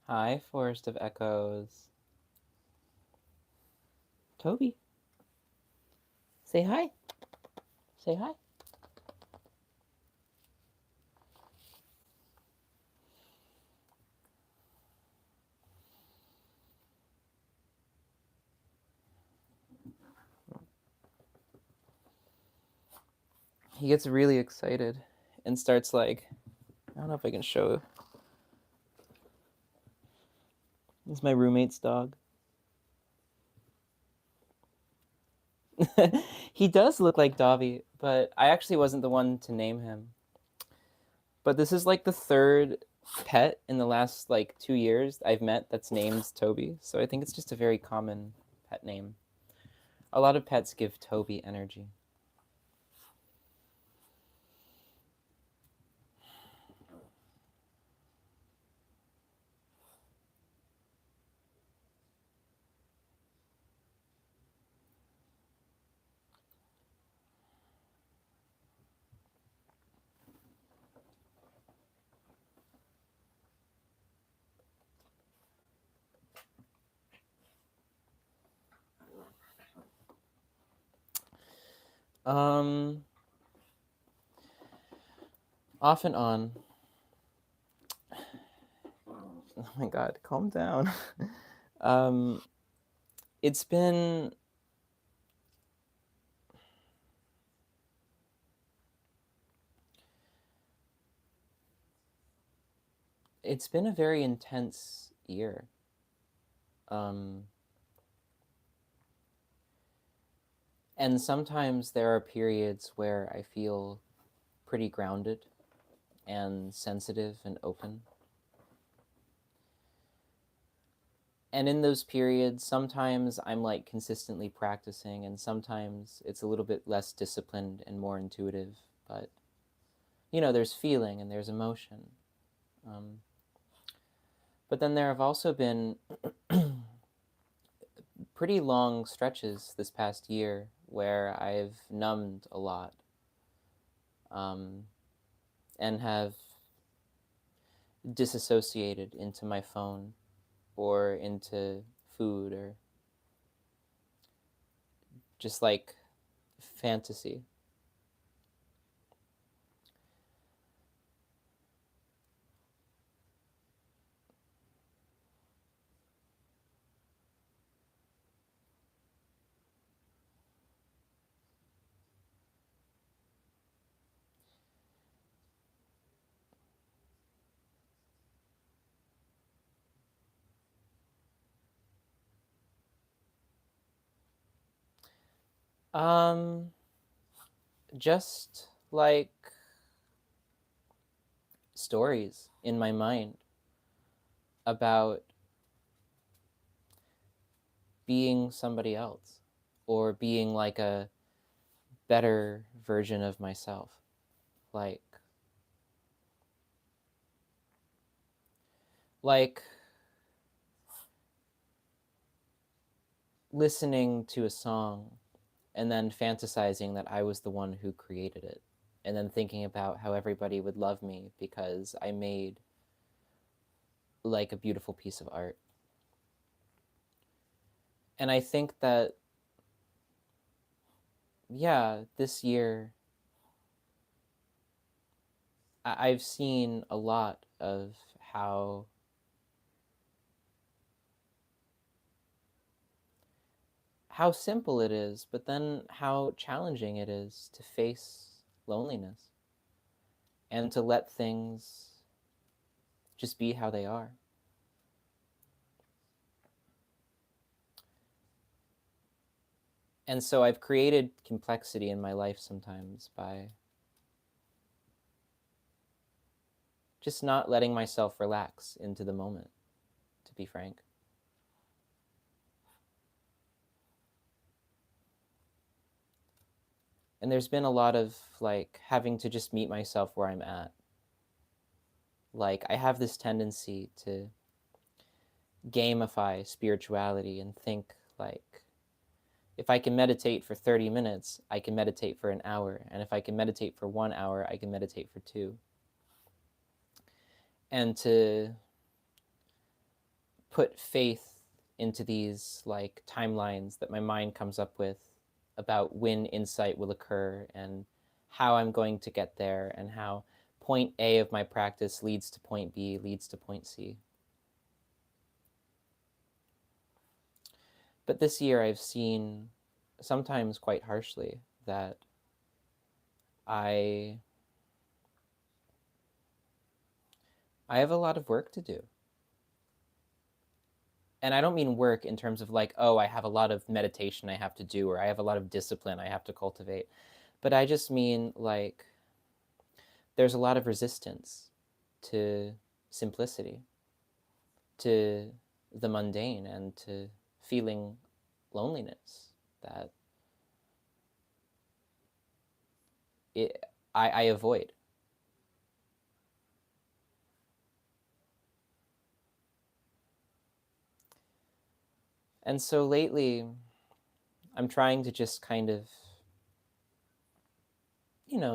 Hi, Forest of Echoes. Toby, say hi. Say hi. He gets really excited and starts like, I don't know if I can show. This is my roommate's dog. He does look like Dobby, but I actually wasn't the one to name him. But this is like the third pet in the last like 2 years I've met that's named Toby. So I think it's just a very common pet name. A lot of pets give Toby energy. Um, Off and on. Oh my god, calm down. um, it's been it's been a very intense year. Um, and sometimes there are periods where I feel pretty grounded and sensitive and open. And in those periods, sometimes I'm like consistently practicing, and sometimes it's a little bit less disciplined and more intuitive. But, there's feeling and there's emotion. Um, but then there have also been pretty long stretches this past year where I've numbed a lot, um, and have disassociated into my phone or into food or just like fantasy. Um, just like stories in my mind about being somebody else or being like a better version of myself. Like like listening to a song and then fantasizing that I was the one who created it, and then thinking about how everybody would love me because I made like a beautiful piece of art. And I think that, yeah, this year I've seen a lot of how how simple it is, but then how challenging it is to face loneliness and to let things just be how they are. And so I've created complexity in my life sometimes by just not letting myself relax into the moment, to be frank. And there's been a lot of like having to just meet myself where I'm at. Like, I have this tendency to gamify spirituality and think like, if I can meditate for 30 minutes, I can meditate for an hour. And if I can meditate for 1 hour, I can meditate for two. And to put faith into these like timelines that my mind comes up with about when insight will occur and how I'm going to get there, and how point A of my practice leads to point B, leads to point C. But this year I've seen, sometimes quite harshly, that I have a lot of work to do. And I don't mean work in terms of like, oh, I have a lot of meditation I have to do, or I have a lot of discipline I have to cultivate. But I just mean like there's a lot of resistance to simplicity, to the mundane, and to feeling loneliness that I avoid. And so lately, I'm trying to just kind of,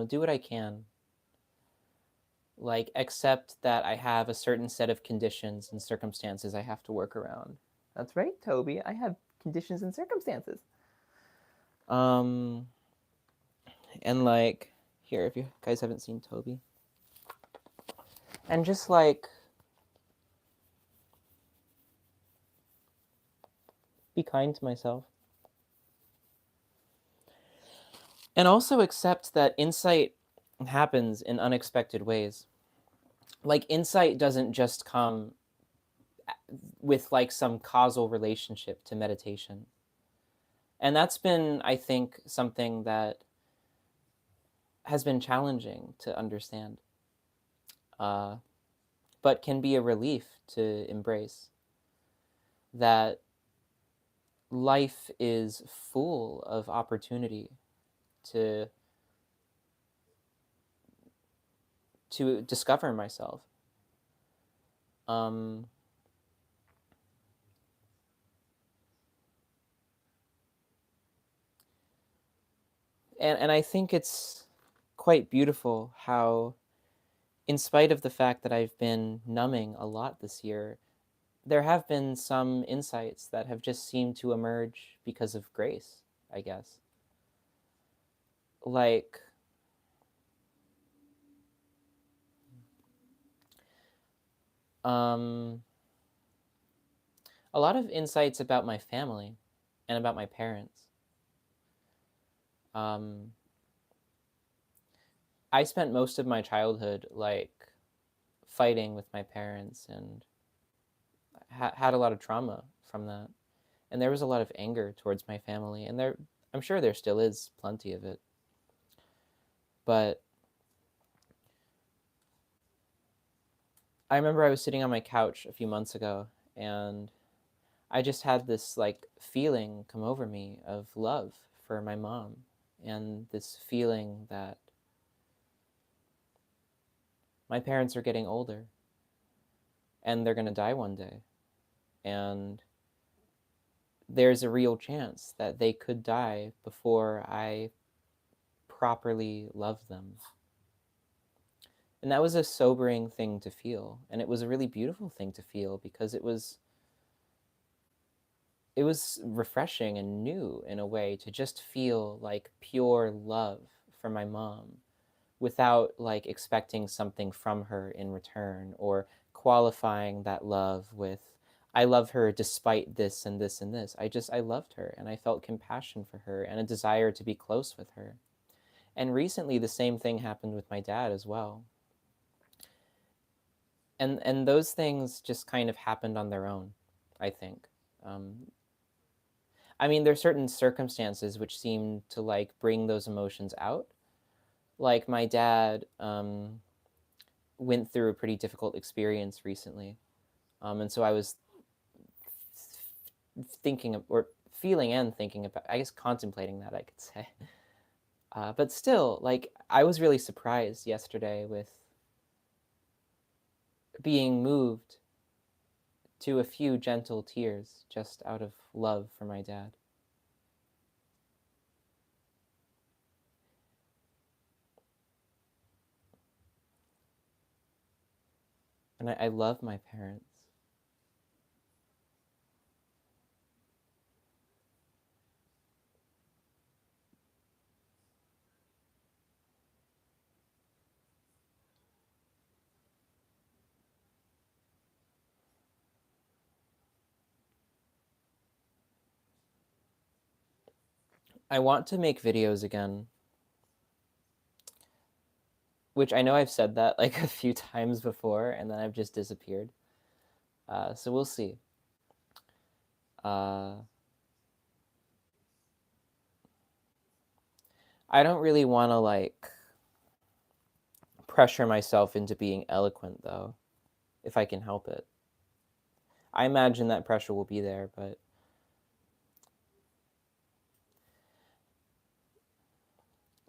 do what I can. Like, accept that I have a certain set of conditions and circumstances I have to work around. That's right, Toby. I have conditions and circumstances. And like, here, if you guys haven't seen Toby. And just like, be kind to myself. And also accept that insight happens in unexpected ways. Like, insight doesn't just come with like some causal relationship to meditation. And that's been, I think, something that has been challenging to understand, but can be a relief to embrace. That life is full of opportunity to discover myself. And I think it's quite beautiful how, in spite of the fact that I've been numbing a lot this year, there have been some insights that have just seemed to emerge because of grace, I guess. Like, a lot of insights about my family and about my parents. I spent most of my childhood like fighting with my parents, and had a lot of trauma from that. And there was a lot of anger towards my family, and I'm sure there still is plenty of it. But I remember I was sitting on my couch a few months ago, and I just had this like feeling come over me of love for my mom, and this feeling that my parents are getting older and they're going to die one day, and there's a real chance that they could die before I properly love them. And that was a sobering thing to feel, and it was a really beautiful thing to feel, because it was refreshing and new in a way to just feel like pure love for my mom without like expecting something from her in return, or qualifying that love with, I love her despite this and this and this. I loved her, and I felt compassion for her and a desire to be close with her. And recently the same thing happened with my dad as well. And those things just kind of happened on their own, I think. I mean, there are certain circumstances which seem to like bring those emotions out. Like my dad went through a pretty difficult experience recently, and so I was thinking of, or feeling and thinking about, I guess contemplating that, I could say. But still, like, I was really surprised yesterday with being moved to a few gentle tears just out of love for my dad. And I love my parents. I want to make videos again, which I know I've said that like a few times before, and then I've just disappeared. So we'll see. I don't really want to like pressure myself into being eloquent, though, if I can help it. I imagine that pressure will be there, but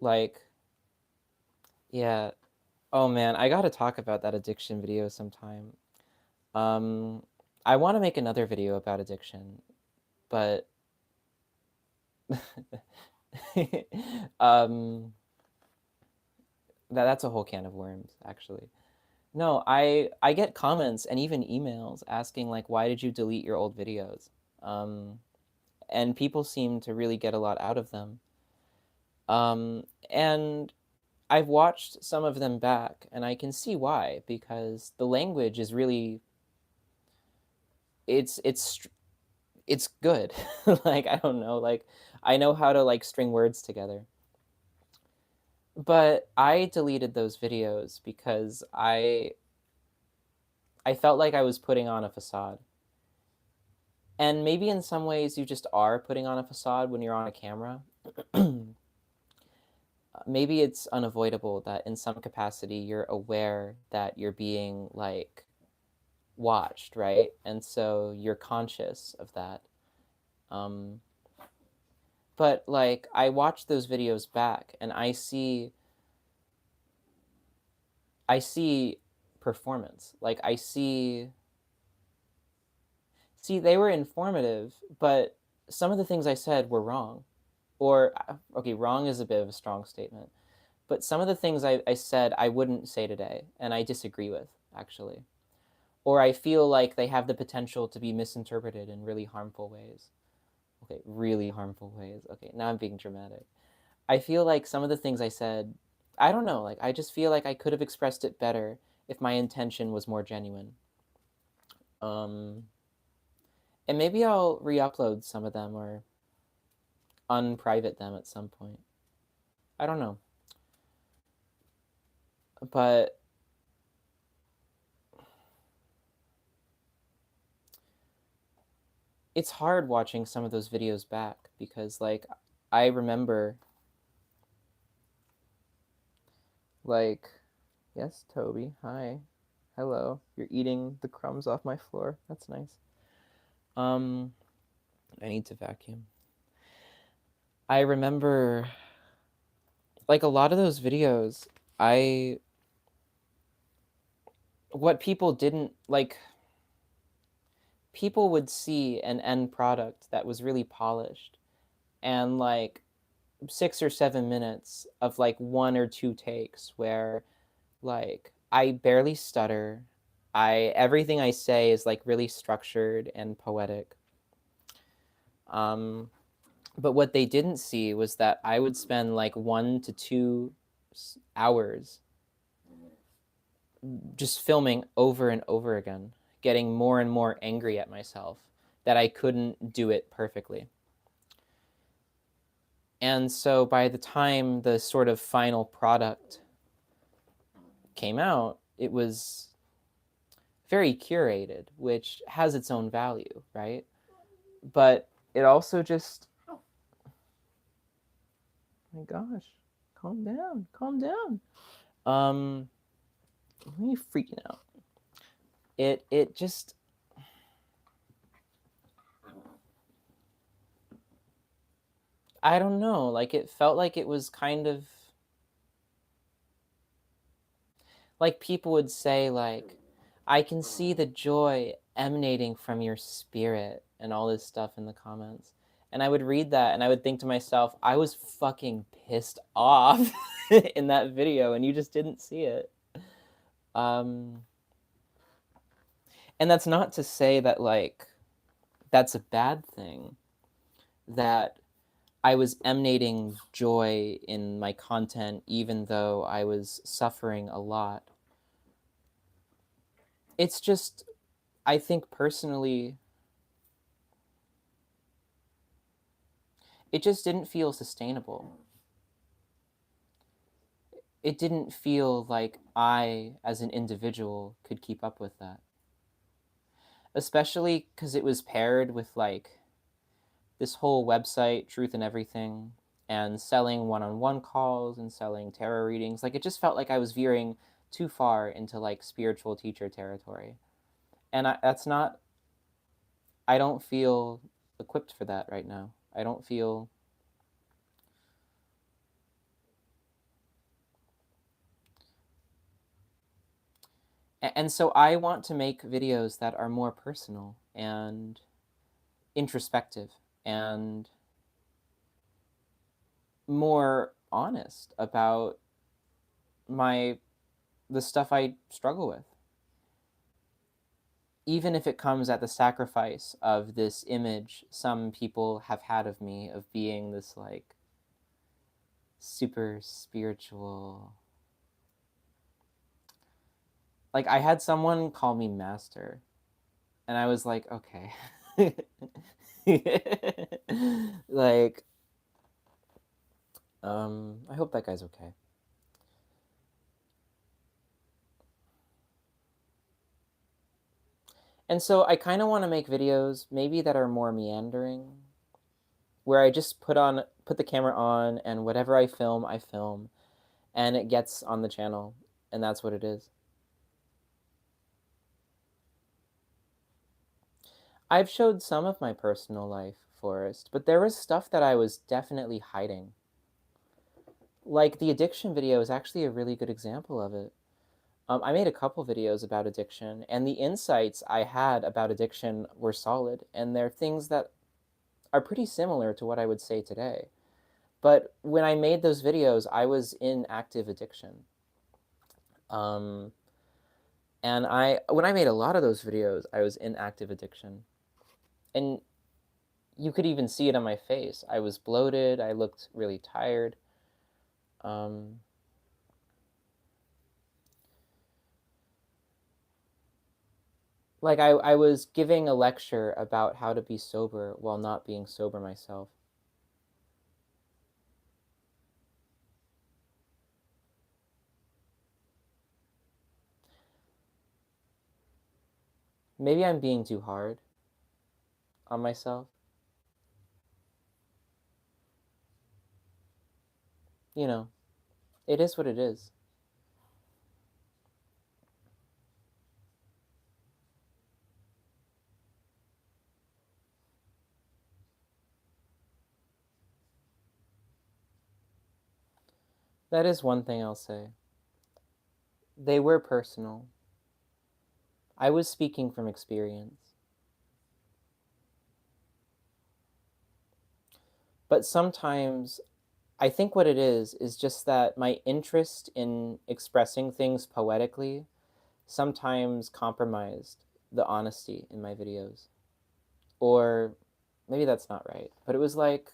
like, yeah. Oh man, I gotta talk about that addiction video sometime. Um, I want to make another video about addiction, but um, that's a whole can of worms, actually. No, I get comments and even emails asking like, why did you delete your old videos? Um, and people seem to really get a lot out of them. And I've watched some of them back, and I can see why, because the language is really it's good. Like, I don't know, like I know how to like string words together. But I deleted those videos because I felt like I was putting on a facade. And maybe in some ways you just are putting on a facade when you're on a camera. Maybe it's unavoidable that in some capacity you're aware that you're being like watched, right? And so you're conscious of that. Um, but like I watch those videos back and I see performance. Like I see they were informative, but some of the things I said were wrong. Or okay, wrong is a bit of a strong statement. But some of the things I said I wouldn't say today, and I disagree with, actually. Or I feel like they have the potential to be misinterpreted in really harmful ways. Okay, really harmful ways. Okay, now I'm being dramatic. I feel like some of the things I said, I don't know, like I just feel like I could have expressed it better if my intention was more genuine. Um, and maybe I'll re-upload some of them or unprivate them at some point. I don't know. But it's hard watching some of those videos back because like I remember like, yes, Toby, hi. Hello. You're eating the crumbs off my floor. That's nice. Um I need to vacuum. I remember like a lot of those videos, I what people didn't like people would see an end product that was really polished and like 6 or 7 minutes of like one or two takes where like I barely stutter. I everything I say is like really structured and poetic. Um, but what they didn't see was that I would spend like 1 to 2 hours just filming over and over again, getting more and more angry at myself that I couldn't do it perfectly. And so by the time the sort of final product came out, it was very curated, which has its own value, right? But it also just, oh my gosh, calm down, calm down. Me freaking out. It just, I don't know, like it felt like it was kind of like people would say like, I can see the joy emanating from your spirit and all this stuff in the comments. And I would read that and I would think to myself, I was fucking pissed off in that video and you just didn't see it. Um, and that's not to say that like that's a bad thing, that I was emanating joy in my content even though I was suffering a lot. It's just, I think personally, it just didn't feel sustainable. It didn't feel like I, as an individual, could keep up with that. Especially because it was paired with like this whole website, Truth and Everything, and selling one-on-one calls and selling tarot readings. Like, it just felt like I was veering too far into like spiritual teacher territory. And that's not, I don't feel equipped for that right now. I don't feel, and so I want to make videos that are more personal and introspective and more honest about the stuff I struggle with, even if it comes at the sacrifice of this image some people have had of me of being this like super spiritual. Like, I had someone call me master, and I was like, okay. Like, I hope that guy's okay. And so I kind of want to make videos maybe that are more meandering, where I just put the camera on, and whatever I film, and it gets on the channel, and that's what it is. I've showed some of my personal life, Forrest, but there was stuff that I was definitely hiding. Like, the addiction video is actually a really good example of it. I made a couple videos about addiction, and the insights I had about addiction were solid, and they're things that are pretty similar to what I would say today. But when I made those videos, I was in active addiction. Um, and when I made a lot of those videos, I was in active addiction. And you could even see it on my face. I was bloated. I looked really tired. Like, I was giving a lecture about how to be sober while not being sober myself. Maybe I'm being too hard on myself. You know, it is what it is. That is one thing I'll say. They were personal. I was speaking from experience. But sometimes I think what it is just that my interest in expressing things poetically sometimes compromised the honesty in my videos. Or maybe that's not right. But it was like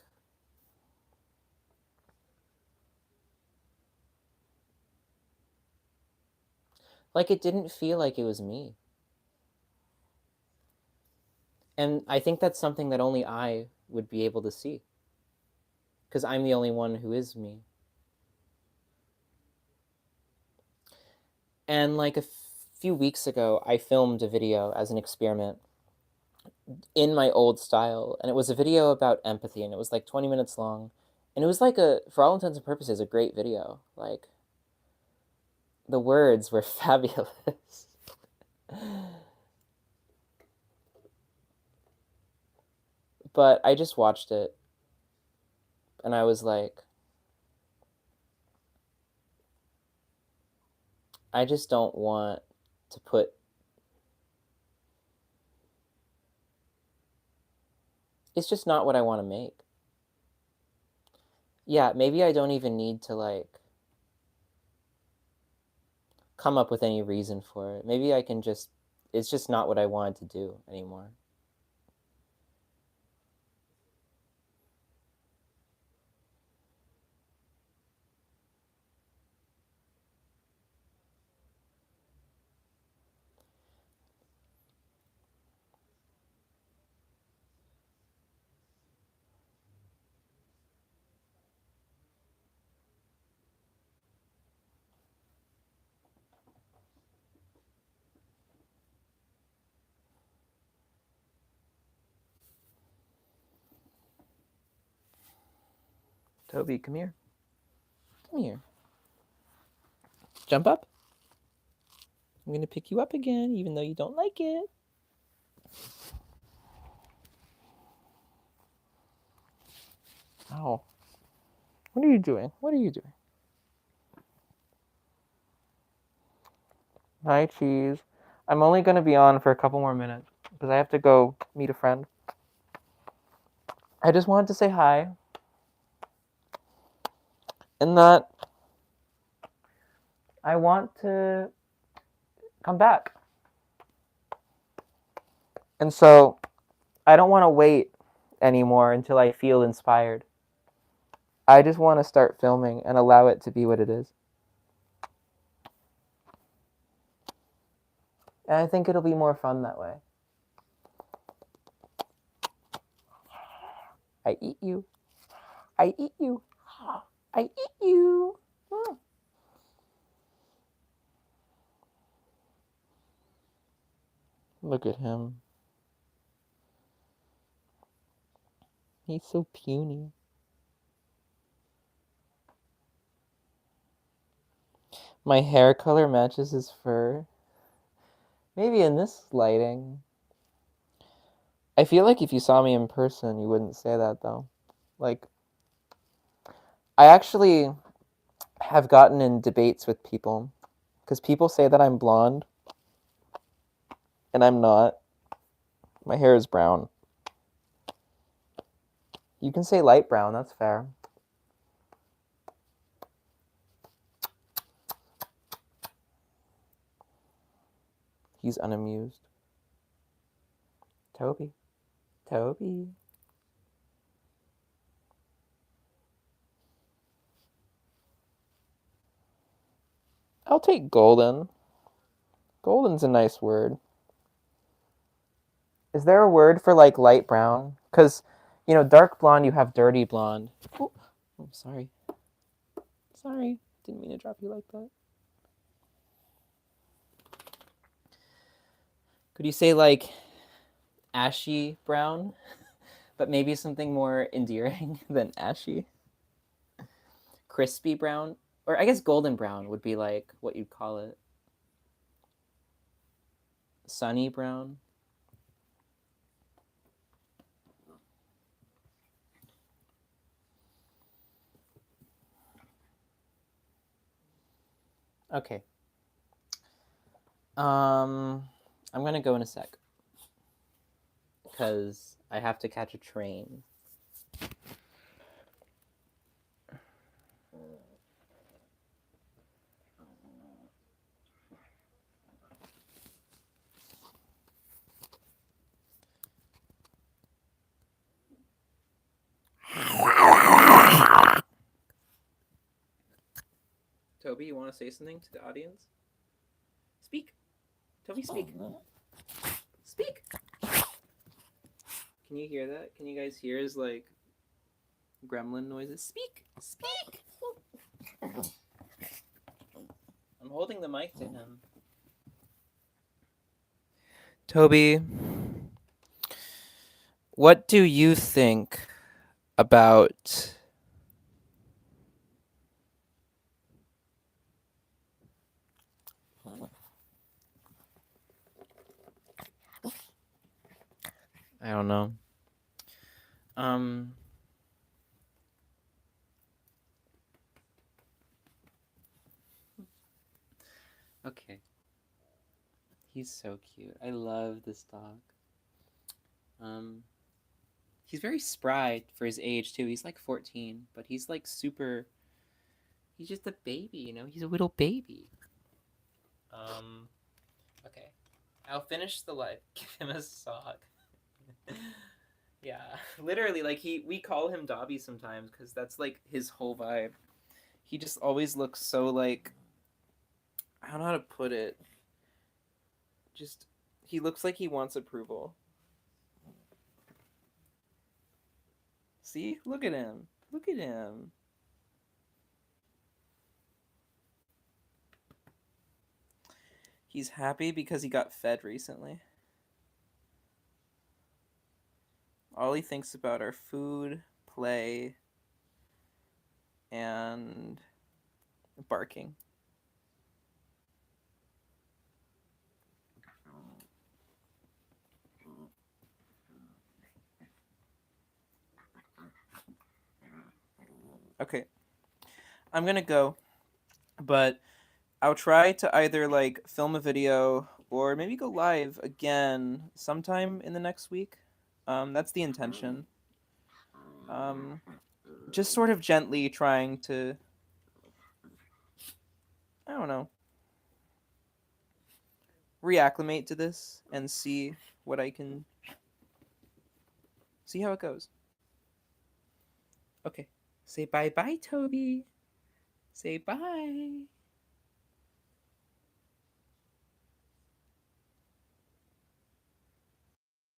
it didn't feel like it was me. And I think that's something that only I would be able to see, because I'm the only one who is me. And like a few weeks ago, I filmed a video as an experiment in my old style, and it was a video about empathy, and it was like 20 minutes long, and it was like for all intents and purposes, a great video. Like, the words were fabulous. But I just watched it, and I was like, I just don't want to put, it's just not what I want to make. Yeah, maybe I don't even need to like come up with any reason for it. Maybe I can just, it's just not what I wanted to do anymore. Toby, come here. Come here. Jump up. I'm going to pick you up again, even though you don't like it. Ow. What are you doing? What are you doing? Hi, Cheese. I'm only going to be on for a couple more minutes because I have to go meet a friend. I just wanted to say hi. And that I want to come back. And so I don't want to wait anymore until I feel inspired. I just want to start filming and allow it to be what it is. And I think it'll be more fun that way. I eat you. I eat you. I eat you. Look at him. He's so puny. My hair color matches his fur. Maybe in this lighting. I feel like if you saw me in person, you wouldn't say that though. Like, I actually have gotten in debates with people because people say that I'm blonde and I'm not. My hair is brown. You can say light brown, that's fair. He's unamused. Toby. Toby. I'll take golden. Golden's a nice word. Is there a word for like light brown? Because, you know, dark blonde, you have dirty blonde. Oh, sorry. Sorry. Didn't mean to drop you like that. Could you say like ashy brown? But maybe something more endearing than ashy? Crispy brown? Or I guess golden brown would be like what you'd call it. Sunny brown? Okay. I'm gonna go in a sec. Because I have to catch a train. Toby, you want to say something to the audience? Speak. Toby, speak. Speak. Can you hear that? Can you guys hear his like gremlin noises? Speak. Speak. I'm holding the mic to him. Toby, what do you think about I don't know. Okay. He's so cute. I love this dog. He's very spry for his age too. He's like 14, but he's like super. He's just a baby, you know. He's a little baby. Okay, I'll finish the live. Give him a sock. Yeah, literally, like we call him Dobby sometimes because that's like his whole vibe. He just always looks so like. I don't know how to put it. Just he looks like he wants approval. See? Look at him. Look at him. He's happy because he got fed recently. All he thinks about are food, play, and barking. Okay, I'm gonna go, but I'll try to either like film a video or maybe go live again sometime in the next week. That's the intention. Um, just sort of gently trying to, I don't know, reacclimate to this and see what I can see how it goes. Okay, say bye bye, Toby. Say bye.